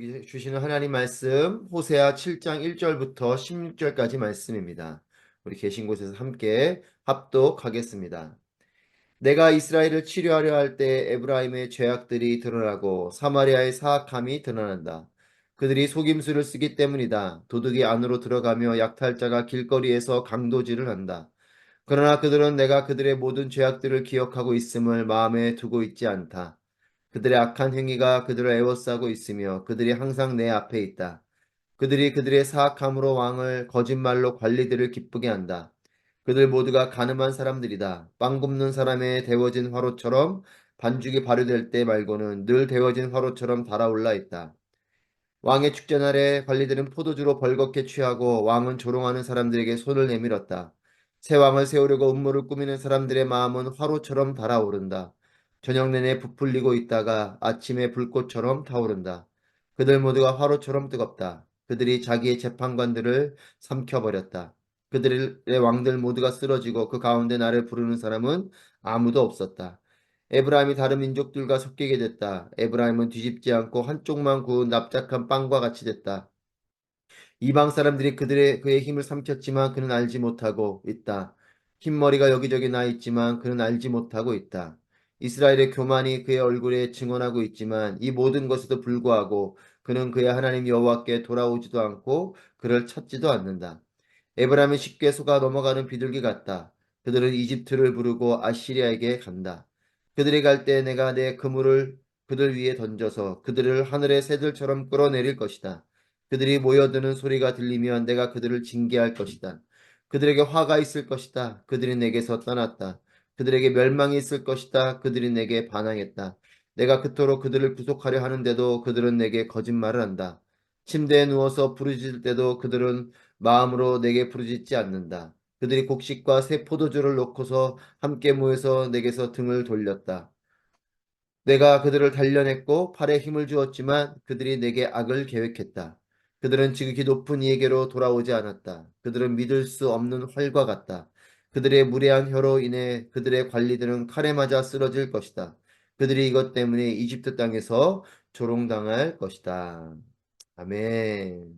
우리 주시는 하나님 말씀 호세아 7장 1절부터 16절까지 말씀입니다. 우리 계신 곳에서 함께 합독하겠습니다. 내가 이스라엘을 치료하려 할 때 에브라임의 죄악들이 드러나고 사마리아의 사악함이 드러난다. 그들이 속임수를 쓰기 때문이다. 도둑이 안으로 들어가며 약탈자가 길거리에서 강도질을 한다. 그러나 그들은 내가 그들의 모든 죄악들을 기억하고 있음을 마음에 두고 있지 않다. 그들의 악한 행위가 그들을 애워싸고 있으며 그들이 항상 내 앞에 있다. 그들이 그들의 사악함으로 왕을 거짓말로 관리들을 기쁘게 한다. 그들 모두가 가늠한 사람들이다. 빵 굽는 사람의 데워진 화로처럼 반죽이 발효될 때 말고는 늘 데워진 화로처럼 달아올라 있다. 왕의 축제날에 관리들은 포도주로 벌겋게 취하고 왕은 조롱하는 사람들에게 손을 내밀었다. 새 왕을 세우려고 음모를 꾸미는 사람들의 마음은 화로처럼 달아오른다. 저녁 내내 부풀리고 있다가 아침에 불꽃처럼 타오른다. 그들 모두가 화로처럼 뜨겁다. 그들이 자기의 재판관들을 삼켜버렸다. 그들의 왕들 모두가 쓰러지고 그 가운데 나를 부르는 사람은 아무도 없었다. 에브라임이 다른 민족들과 섞이게 됐다. 에브라임은 뒤집지 않고 한쪽만 구운 납작한 빵과 같이 됐다. 이방 사람들이 그의 힘을 삼켰지만 그는 알지 못하고 있다. 흰머리가 여기저기 나 있지만 그는 알지 못하고 있다. 이스라엘의 교만이 그의 얼굴에 증언하고 있지만 이 모든 것에도 불구하고 그는 그의 하나님 여호와께 돌아오지도 않고 그를 찾지도 않는다. 에브라임은 쉽게 속아 넘어가는 비둘기 같다. 그들은 이집트를 부르고 아시리아에게 간다. 그들이 갈 때 내가 내 그물을 그들 위에 던져서 그들을 하늘의 새들처럼 끌어내릴 것이다. 그들이 모여드는 소리가 들리면 내가 그들을 징계할 것이다. 그들에게 화가 있을 것이다. 그들이 내게서 떠났다. 그들에게 멸망이 있을 것이다. 그들이 내게 반항했다. 내가 그토록 그들을 구속하려 하는데도 그들은 내게 거짓말을 한다. 침대에 누워서 부르짖을 때도 그들은 마음으로 내게 부르짖지 않는다. 그들이 곡식과 새 포도주를 놓고서 함께 모여서 내게서 등을 돌렸다. 내가 그들을 단련했고 팔에 힘을 주었지만 그들이 내게 악을 계획했다. 그들은 지극히 높은 이에게로 돌아오지 않았다. 그들은 믿을 수 없는 활과 같다. 그들의 무례한 혀로 인해 그들의 관리들은 칼에 맞아 쓰러질 것이다. 그들이 이것 때문에 이집트 땅에서 조롱당할 것이다. 아멘.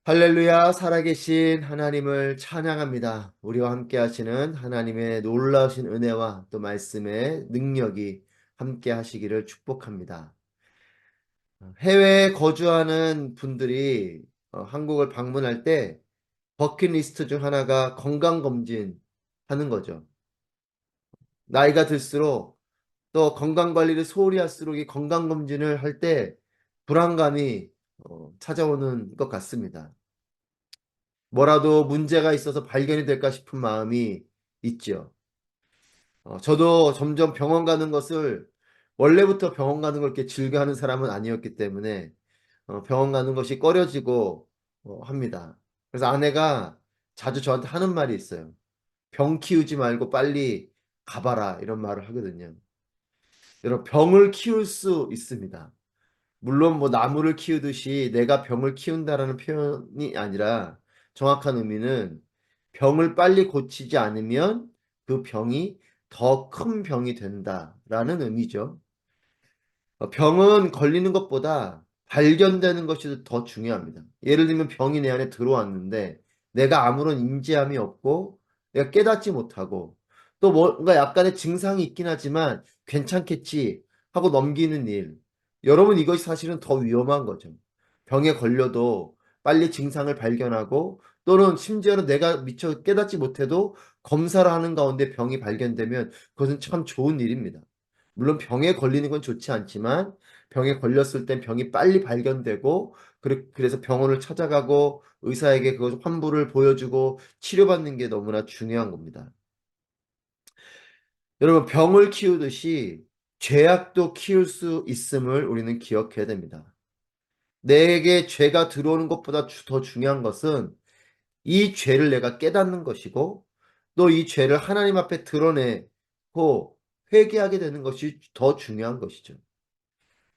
할렐루야, 살아계신 하나님을 찬양합니다. 우리와 함께 하시는 하나님의 놀라우신 은혜와 또 말씀의 능력이 함께 하시기를 축복합니다. 해외에 거주하는 분들이 한국을 방문할 때 버킷리스트 중 하나가 건강검진 하는 거죠. 나이가 들수록 또 건강관리를 소홀히 할수록 이 건강검진을 할 때 불안감이 찾아오는 것 같습니다. 뭐라도 문제가 있어서 발견이 될까 싶은 마음이 있죠. 저도 점점 병원 가는 것을 원래부터 병원 가는 걸 이렇게 즐겨하는 사람은 아니었기 때문에 병원 가는 것이 꺼려지고 합니다. 그래서 아내가 자주 저한테 하는 말이 있어요. 병 키우지 말고 빨리 가봐라 이런 말을 하거든요. 여러분 병을 키울 수 있습니다. 물론 뭐 나무를 키우듯이 내가 병을 키운다라는 표현이 아니라 정확한 의미는 병을 빨리 고치지 않으면 그 병이 더 큰 병이 된다라는 의미죠. 병은 걸리는 것보다 발견되는 것이 더 중요합니다. 예를 들면 병이 내 안에 들어왔는데 내가 아무런 인지함이 없고 내가 깨닫지 못하고 또 뭔가 약간의 증상이 있긴 하지만 괜찮겠지 하고 넘기는 일. 여러분 이것이 사실은 더 위험한 거죠. 병에 걸려도 빨리 증상을 발견하고 또는 심지어는 내가 미처 깨닫지 못해도 검사를 하는 가운데 병이 발견되면 그것은 참 좋은 일입니다. 물론 병에 걸리는 건 좋지 않지만 병에 걸렸을 땐 병이 빨리 발견되고 그래서 병원을 찾아가고 의사에게 그 환부를 보여주고 치료받는 게 너무나 중요한 겁니다. 여러분 병을 키우듯이 죄악도 키울 수 있음을 우리는 기억해야 됩니다. 내게 죄가 들어오는 것보다 더 중요한 것은 이 죄를 내가 깨닫는 것이고 또 이 죄를 하나님 앞에 드러내고 회개하게 되는 것이 더 중요한 것이죠.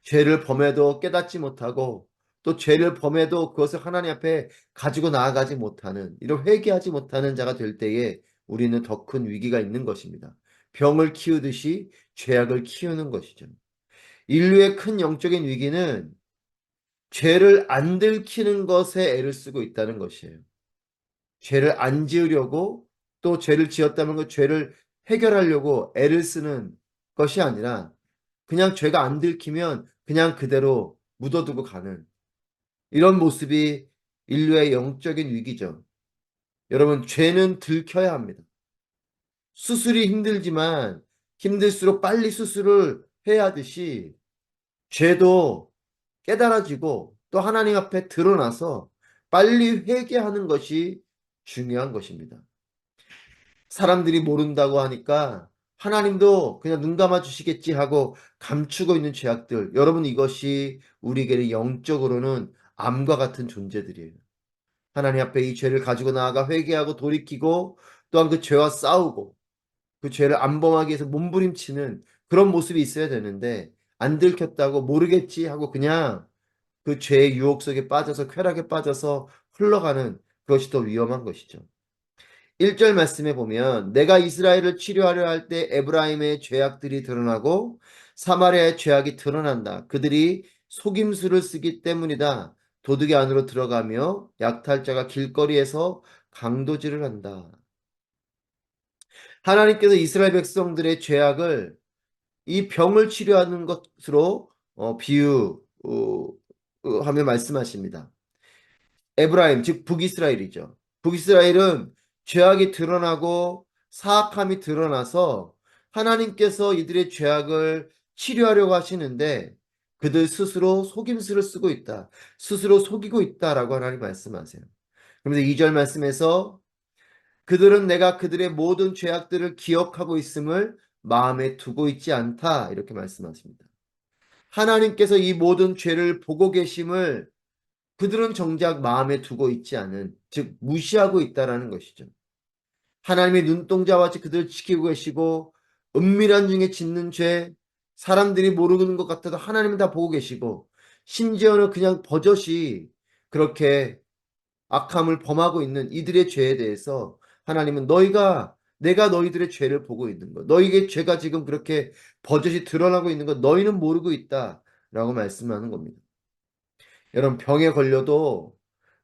죄를 범해도 깨닫지 못하고 또 죄를 범해도 그것을 하나님 앞에 가지고 나아가지 못하는 이런 회개하지 못하는 자가 될 때에 우리는 더 큰 위기가 있는 것입니다. 병을 키우듯이 죄악을 키우는 것이죠. 인류의 큰 영적인 위기는 죄를 안 들키는 것에 애를 쓰고 있다는 것이에요. 죄를 안 지으려고 또 죄를 지었다면 그 죄를 해결하려고 애를 쓰는 것이 아니라 그냥 죄가 안 들키면 그냥 그대로 묻어두고 가는 이런 모습이 인류의 영적인 위기죠. 여러분, 죄는 들켜야 합니다. 수술이 힘들지만 힘들수록 빨리 수술을 해야 하듯이 죄도 깨달아지고 또 하나님 앞에 드러나서 빨리 회개하는 것이 중요한 것입니다. 사람들이 모른다고 하니까 하나님도 그냥 눈 감아 주시겠지 하고 감추고 있는 죄악들. 여러분, 이것이 우리에게 영적으로는 암과 같은 존재들이에요. 하나님 앞에 이 죄를 가지고 나아가 회개하고 돌이키고 또한 그 죄와 싸우고 그 죄를 안 범하기 위해서 몸부림치는 그런 모습이 있어야 되는데 안 들켰다고 모르겠지 하고 그냥 그 죄의 유혹 속에 빠져서 쾌락에 빠져서 흘러가는 그것이 더 위험한 것이죠. 1절 말씀에 보면 내가 이스라엘을 치료하려 할 때 에브라임의 죄악들이 드러나고 사마리아의 죄악이 드러난다. 그들이 속임수를 쓰기 때문이다. 도둑이 안으로 들어가며 약탈자가 길거리에서 강도질을 한다. 하나님께서 이스라엘 백성들의 죄악을 이 병을 치료하는 것으로 비유하며 말씀하십니다. 에브라임, 즉 북이스라엘이죠. 북이스라엘은 죄악이 드러나고 사악함이 드러나서 하나님께서 이들의 죄악을 치료하려고 하시는데 그들 스스로 속임수를 쓰고 있다. 스스로 속이고 있다라고 하나님 말씀하세요. 그러면서 2절 말씀에서 그들은 내가 그들의 모든 죄악들을 기억하고 있음을 마음에 두고 있지 않다. 이렇게 말씀하십니다. 하나님께서 이 모든 죄를 보고 계심을 그들은 정작 마음에 두고 있지 않은, 즉 무시하고 있다라는 것이죠. 하나님의 눈동자와 같이 그들을 지키고 계시고 은밀한 중에 짓는 죄, 사람들이 모르는 것 같아도 하나님은 다 보고 계시고 심지어는 그냥 버젓이 그렇게 악함을 범하고 있는 이들의 죄에 대해서 하나님은 내가 너희들의 죄를 보고 있는 것, 너희의 죄가 지금 그렇게 버젓이 드러나고 있는 것, 너희는 모르고 있다라고 말씀하는 겁니다. 여러분, 병에 걸려도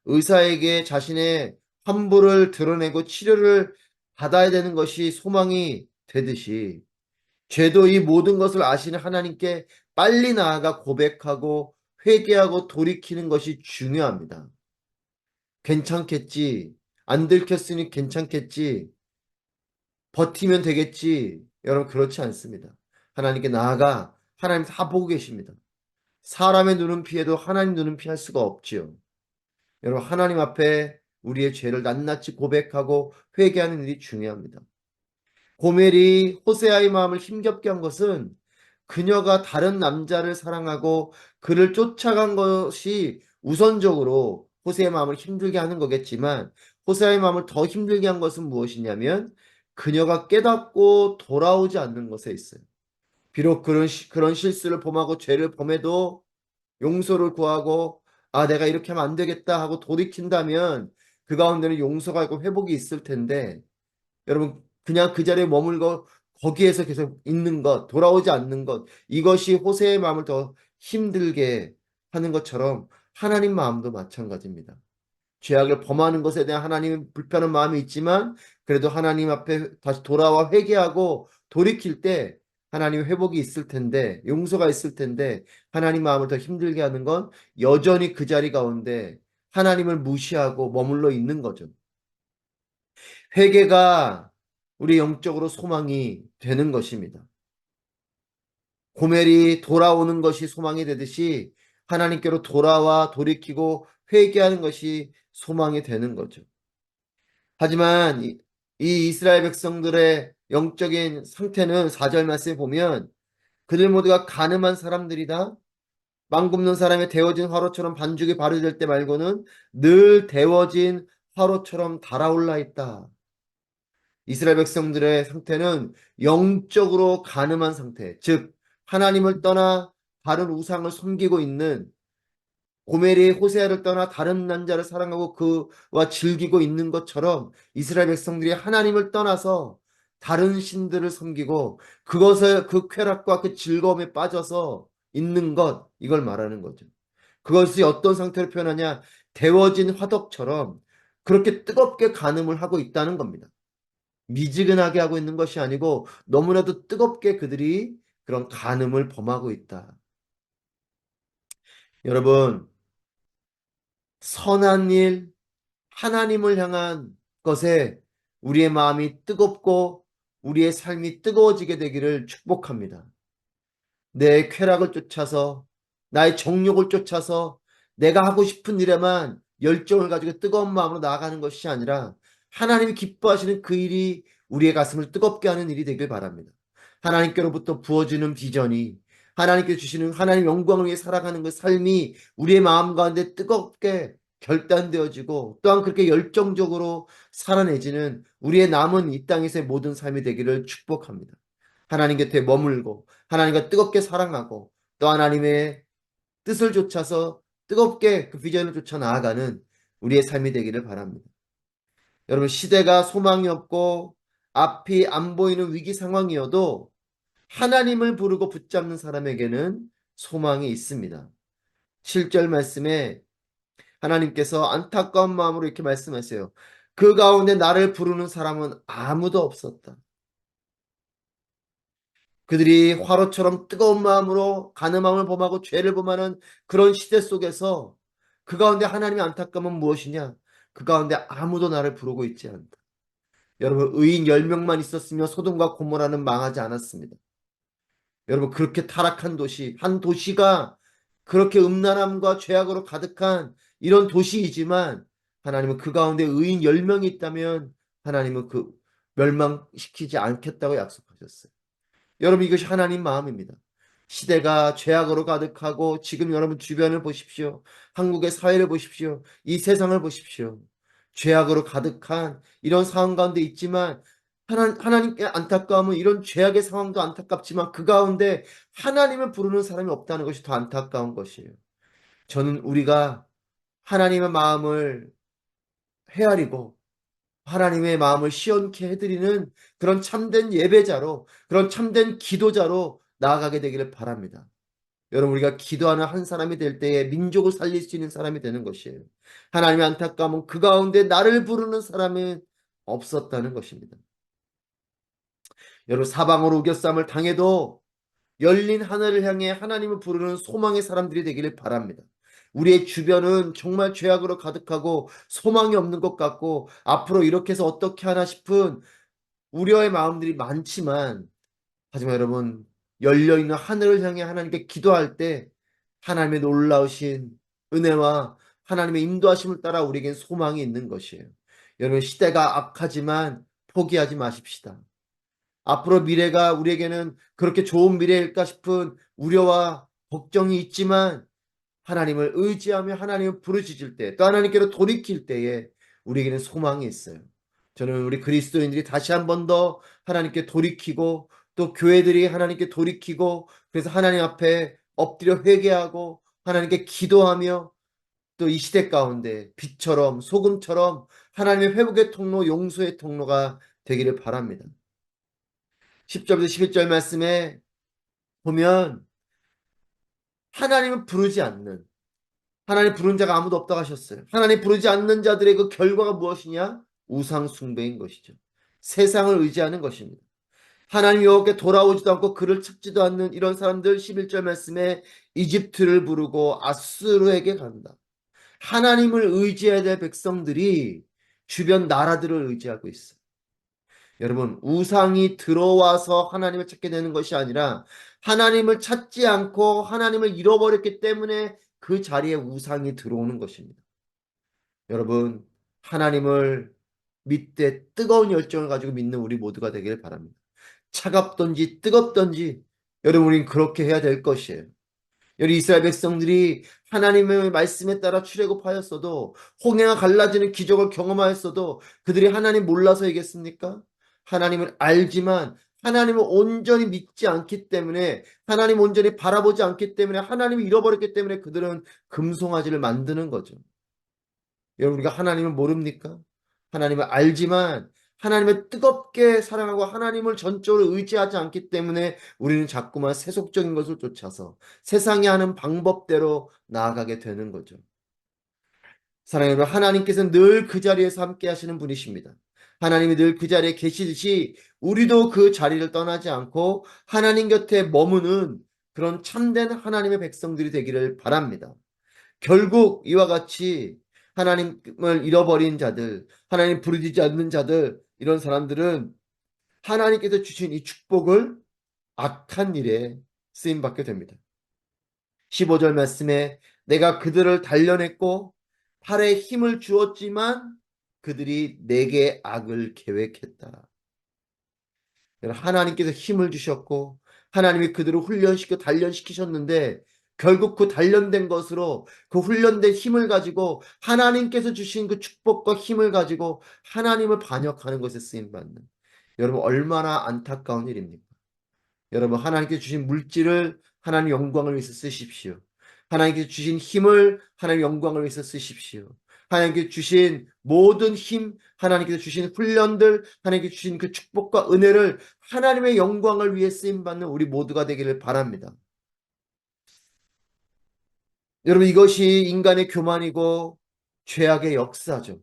의사에게 자신의 환부를 드러내고 치료를 받아야 되는 것이 소망이 되듯이 죄도 이 모든 것을 아시는 하나님께 빨리 나아가 고백하고 회개하고 돌이키는 것이 중요합니다. 괜찮겠지. 안 들켰으니 괜찮겠지. 버티면 되겠지. 여러분, 그렇지 않습니다. 하나님께 나아가 하나님 다 보고 계십니다. 사람의 눈은 피해도 하나님 눈은 피할 수가 없지요. 여러분, 하나님 앞에 우리의 죄를 낱낱이 고백하고 회개하는 일이 중요합니다. 고멜이 호세아의 마음을 힘겹게 한 것은 그녀가 다른 남자를 사랑하고 그를 쫓아간 것이 우선적으로 호세아의 마음을 힘들게 하는 거겠지만 호세아의 마음을 더 힘들게 한 것은 무엇이냐면 그녀가 깨닫고 돌아오지 않는 것에 있어요. 비록 그런 실수를 범하고 죄를 범해도 용서를 구하고 내가 이렇게 하면 안 되겠다 하고 돌이킨다면 그 가운데는 용서가 있고 회복이 있을 텐데 여러분, 그냥 그 자리에 머물고 거기에서 계속 있는 것, 돌아오지 않는 것, 이것이 호세의 마음을 더 힘들게 하는 것처럼 하나님 마음도 마찬가지입니다. 죄악을 범하는 것에 대한 하나님의 불편한 마음이 있지만 그래도 하나님 앞에 다시 돌아와 회개하고 돌이킬 때 하나님의 회복이 있을 텐데 용서가 있을 텐데 하나님 마음을 더 힘들게 하는 건 여전히 그 자리 가운데 하나님을 무시하고 머물러 있는 거죠. 회개가 우리 영적으로 소망이 되는 것입니다. 고멜이 돌아오는 것이 소망이 되듯이 하나님께로 돌아와 돌이키고 회개하는 것이 소망이 되는 거죠. 하지만 이 이스라엘 백성들의 영적인 상태는 4절 말씀에 보면 그들 모두가 가늠한 사람들이다. 망 굽는 사람의 데워진 화로처럼 반죽이 발효될 때 말고는 늘 데워진 화로처럼 달아올라 있다. 이스라엘 백성들의 상태는 영적으로 가늠한 상태, 즉 하나님을 떠나 다른 우상을 섬기고 있는 고멜이 호세아를 떠나 다른 남자를 사랑하고 그와 즐기고 있는 것처럼 이스라엘 백성들이 하나님을 떠나서 다른 신들을 섬기고 그것을 그 쾌락과 그 즐거움에 빠져서 있는 것, 이걸 말하는 거죠. 그것이 어떤 상태로 표현하냐? 데워진 화덕처럼 그렇게 뜨겁게 간음을 하고 있다는 겁니다. 미지근하게 하고 있는 것이 아니고 너무나도 뜨겁게 그들이 그런 간음을 범하고 있다. 여러분, 선한 일, 하나님을 향한 것에 우리의 마음이 뜨겁고 우리의 삶이 뜨거워지게 되기를 축복합니다. 내 쾌락을 쫓아서 나의 정욕을 쫓아서 내가 하고 싶은 일에만 열정을 가지고 뜨거운 마음으로 나아가는 것이 아니라 하나님이 기뻐하시는 그 일이 우리의 가슴을 뜨겁게 하는 일이 되길 바랍니다. 하나님께로부터 부어주는 비전이 하나님께 주시는 하나님 영광을 위해 살아가는 그 삶이 우리의 마음 가운데 뜨겁게 결단되어지고 또한 그렇게 열정적으로 살아내지는 우리의 남은 이 땅에서의 모든 삶이 되기를 축복합니다. 하나님 곁에 머물고 하나님과 뜨겁게 사랑하고 또 하나님의 뜻을 좇아서 뜨겁게 그 비전을 쫓아 나아가는 우리의 삶이 되기를 바랍니다. 여러분, 시대가 소망이 없고 앞이 안 보이는 위기 상황이어도 하나님을 부르고 붙잡는 사람에게는 소망이 있습니다. 7절 말씀에 하나님께서 안타까운 마음으로 이렇게 말씀하세요. 그 가운데 나를 부르는 사람은 아무도 없었다. 그들이 화로처럼 뜨거운 마음으로 간음함을 범하고 죄를 범하는 그런 시대 속에서 그 가운데 하나님의 안타까움은 무엇이냐? 그 가운데 아무도 나를 부르고 있지 않다. 여러분, 의인 10명만 있었으며 소돔과 고모라는 망하지 않았습니다. 여러분, 그렇게 타락한 도시, 한 도시가 그렇게 음란함과 죄악으로 가득한 이런 도시이지만 하나님은 그 가운데 의인 10명이 있다면 하나님은 그 멸망시키지 않겠다고 약속하셨어요. 여러분, 이것이 하나님 마음입니다. 시대가 죄악으로 가득하고 지금 여러분 주변을 보십시오. 한국의 사회를 보십시오. 이 세상을 보십시오. 죄악으로 가득한 이런 상황 가운데 있지만 하나님께 안타까움은 이런 죄악의 상황도 안타깝지만 그 가운데 하나님을 부르는 사람이 없다는 것이 더 안타까운 것이에요. 저는 우리가 하나님의 마음을 헤아리고 하나님의 마음을 시원케 해드리는 그런 참된 예배자로, 그런 참된 기도자로 나아가게 되기를 바랍니다. 여러분, 우리가 기도하는 한 사람이 될 때에 민족을 살릴 수 있는 사람이 되는 것이에요. 하나님의 안타까움은 그 가운데 나를 부르는 사람이 없었다는 것입니다. 여러분, 사방으로 우겨쌈을 당해도 열린 하늘을 향해 하나님을 부르는 소망의 사람들이 되기를 바랍니다. 우리의 주변은 정말 죄악으로 가득하고 소망이 없는 것 같고 앞으로 이렇게 해서 어떻게 하나 싶은 우려의 마음들이 많지만 하지만 여러분, 열려있는 하늘을 향해 하나님께 기도할 때 하나님의 놀라우신 은혜와 하나님의 인도하심을 따라 우리에겐 소망이 있는 것이에요. 여러분, 시대가 악하지만 포기하지 마십시다. 앞으로 미래가 우리에게는 그렇게 좋은 미래일까 싶은 우려와 걱정이 있지만 하나님을 의지하며 하나님을 부르짖을 때, 또 하나님께로 돌이킬 때에 우리에게는 소망이 있어요. 저는 우리 그리스도인들이 다시 한 번 더 하나님께 돌이키고 또 교회들이 하나님께 돌이키고 그래서 하나님 앞에 엎드려 회개하고 하나님께 기도하며 또 이 시대 가운데 빛처럼 소금처럼 하나님의 회복의 통로, 용서의 통로가 되기를 바랍니다. 10절부터 11절 말씀에 보면 하나님을 부르지 않는 하나님 부른 자가 아무도 없다고 하셨어요. 하나님 부르지 않는 자들의 그 결과가 무엇이냐? 우상 숭배인 것이죠. 세상을 의지하는 것입니다. 하나님 여호와께 돌아오지도 않고 그를 찾지도 않는 이런 사람들 11절 말씀에 이집트를 부르고 아수르에게 간다. 하나님을 의지해야 될 백성들이 주변 나라들을 의지하고 있어요. 여러분, 우상이 들어와서 하나님을 찾게 되는 것이 아니라 하나님을 찾지 않고 하나님을 잃어버렸기 때문에 그 자리에 우상이 들어오는 것입니다. 여러분, 하나님을 믿되 뜨거운 열정을 가지고 믿는 우리 모두가 되기를 바랍니다. 차갑던지 뜨겁던지 여러분, 우린 그렇게 해야 될 것이에요. 여기 이스라엘 백성들이 하나님의 말씀에 따라 출애굽하였어도 홍해가 갈라지는 기적을 경험하였어도 그들이 하나님 몰라서이겠습니까? 하나님을 알지만 하나님을 온전히 믿지 않기 때문에 하나님 온전히 바라보지 않기 때문에 하나님을 잃어버렸기 때문에 그들은 금송아지를 만드는 거죠. 여러분, 우리가 하나님을 모릅니까? 하나님을 알지만 하나님을 뜨겁게 사랑하고 하나님을 전적으로 의지하지 않기 때문에 우리는 자꾸만 세속적인 것을 쫓아서 세상이 하는 방법대로 나아가게 되는 거죠. 사랑하는 여러분, 하나님께서는 늘 그 자리에서 함께 하시는 분이십니다. 하나님이 늘 그 자리에 계시듯이 우리도 그 자리를 떠나지 않고 하나님 곁에 머무는 그런 참된 하나님의 백성들이 되기를 바랍니다. 결국 이와 같이 하나님을 잃어버린 자들, 하나님 부르짖지 않는 자들, 이런 사람들은 하나님께서 주신 이 축복을 악한 일에 쓰임받게 됩니다. 15절 말씀에 내가 그들을 단련했고 팔에 힘을 주었지만 그들이 내게 악을 계획했다. 하나님께서 힘을 주셨고 하나님이 그들을 훈련시켜 단련시키셨는데 결국 그 단련된 것으로 그 훈련된 힘을 가지고 하나님께서 주신 그 축복과 힘을 가지고 하나님을 반역하는 것에 쓰임받는, 여러분 얼마나 안타까운 일입니까? 여러분 하나님께 주신 물질을 하나님 영광을 위해서 쓰십시오. 하나님께 주신 힘을 하나님 영광을 위해서 쓰십시오. 하나님께 주신 모든 힘, 하나님께서 주신 훈련들, 하나님께 주신 그 축복과 은혜를 하나님의 영광을 위해 쓰임받는 우리 모두가 되기를 바랍니다. 여러분 이것이 인간의 교만이고 죄악의 역사죠.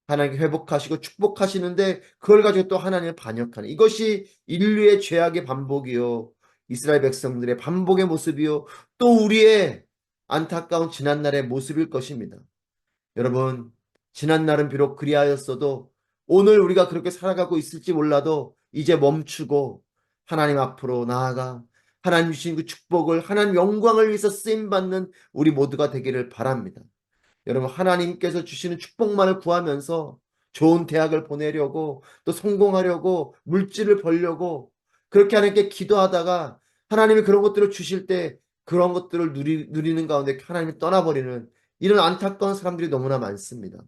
하나님께 회복하시고 축복하시는데 그걸 가지고 또 하나님을 반역하는, 이것이 인류의 죄악의 반복이요, 이스라엘 백성들의 반복의 모습이요, 또 우리의 안타까운 지난날의 모습일 것입니다. 여러분 지난날은 비록 그리하였어도 오늘 우리가 그렇게 살아가고 있을지 몰라도 이제 멈추고 하나님 앞으로 나아가 하나님 주신 그 축복을 하나님 영광을 위해서 쓰임받는 우리 모두가 되기를 바랍니다. 여러분 하나님께서 주시는 축복만을 구하면서 좋은 대학을 보내려고 또 성공하려고 물질을 벌려고 그렇게 하나님께 기도하다가 하나님이 그런 것들을 주실 때 그런 것들을 누리는 가운데 하나님이 떠나버리는 이런 안타까운 사람들이 너무나 많습니다.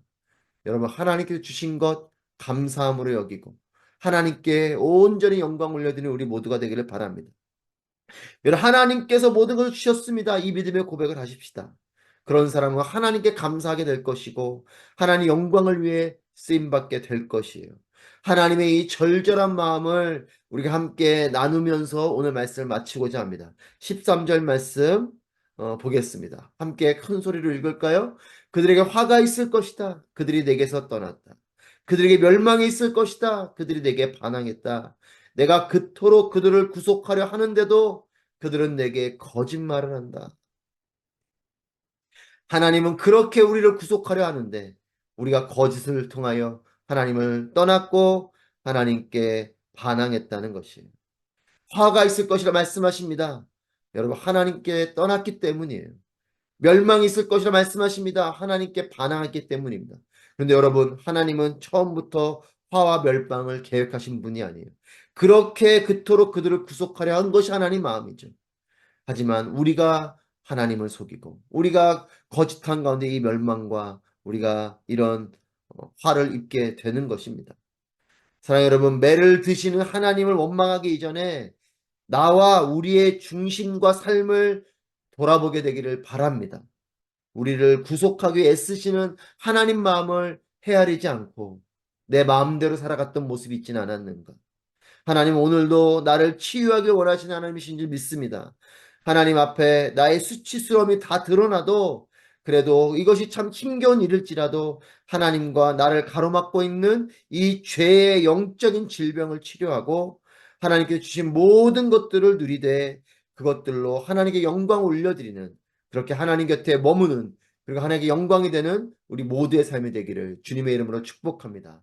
여러분 하나님께서 주신 것 감사함으로 여기고 하나님께 온전히 영광 올려드리는 우리 모두가 되기를 바랍니다. 여러분 하나님께서 모든 것을 주셨습니다. 이 믿음의 고백을 하십시다. 그런 사람은 하나님께 감사하게 될 것이고 하나님 영광을 위해 쓰임받게 될 것이에요. 하나님의 이 절절한 마음을 우리가 함께 나누면서 오늘 말씀을 마치고자 합니다. 13절 말씀 보겠습니다. 함께 큰 소리로 읽을까요? 그들에게 화가 있을 것이다. 그들이 내게서 떠났다. 그들에게 멸망이 있을 것이다. 그들이 내게 반항했다. 내가 그토록 그들을 구속하려 하는데도 그들은 내게 거짓말을 한다. 하나님은 그렇게 우리를 구속하려 하는데 우리가 거짓을 통하여 하나님을 떠났고 하나님께 반항했다는 것이에요. 화가 있을 것이라 말씀하십니다. 여러분 하나님께 떠났기 때문이에요. 멸망이 있을 것이라 말씀하십니다. 하나님께 반항했기 때문입니다. 그런데 여러분 하나님은 처음부터 화와 멸망을 계획하신 분이 아니에요. 그렇게 그토록 그들을 구속하려 한 것이 하나님 마음이죠. 하지만 우리가 하나님을 속이고 우리가 거짓한 가운데 이 멸망과 우리가 이런 화를 입게 되는 것입니다. 사랑하는 여러분, 매를 드시는 하나님을 원망하기 이전에 나와 우리의 중심과 삶을 돌아보게 되기를 바랍니다. 우리를 구속하기 위해 애쓰시는 하나님 마음을 헤아리지 않고 내 마음대로 살아갔던 모습이 있지는 않았는가. 하나님 오늘도 나를 치유하길 원하시는 하나님이신 줄 믿습니다. 하나님 앞에 나의 수치스러움이 다 드러나도 그래도 이것이 참 힘겨운 일일지라도 하나님과 나를 가로막고 있는 이 죄의 영적인 질병을 치료하고 하나님께 주신 모든 것들을 누리되 그것들로 하나님께 영광을 올려드리는, 그렇게 하나님 곁에 머무는, 그리고 하나님께 영광이 되는 우리 모두의 삶이 되기를 주님의 이름으로 축복합니다.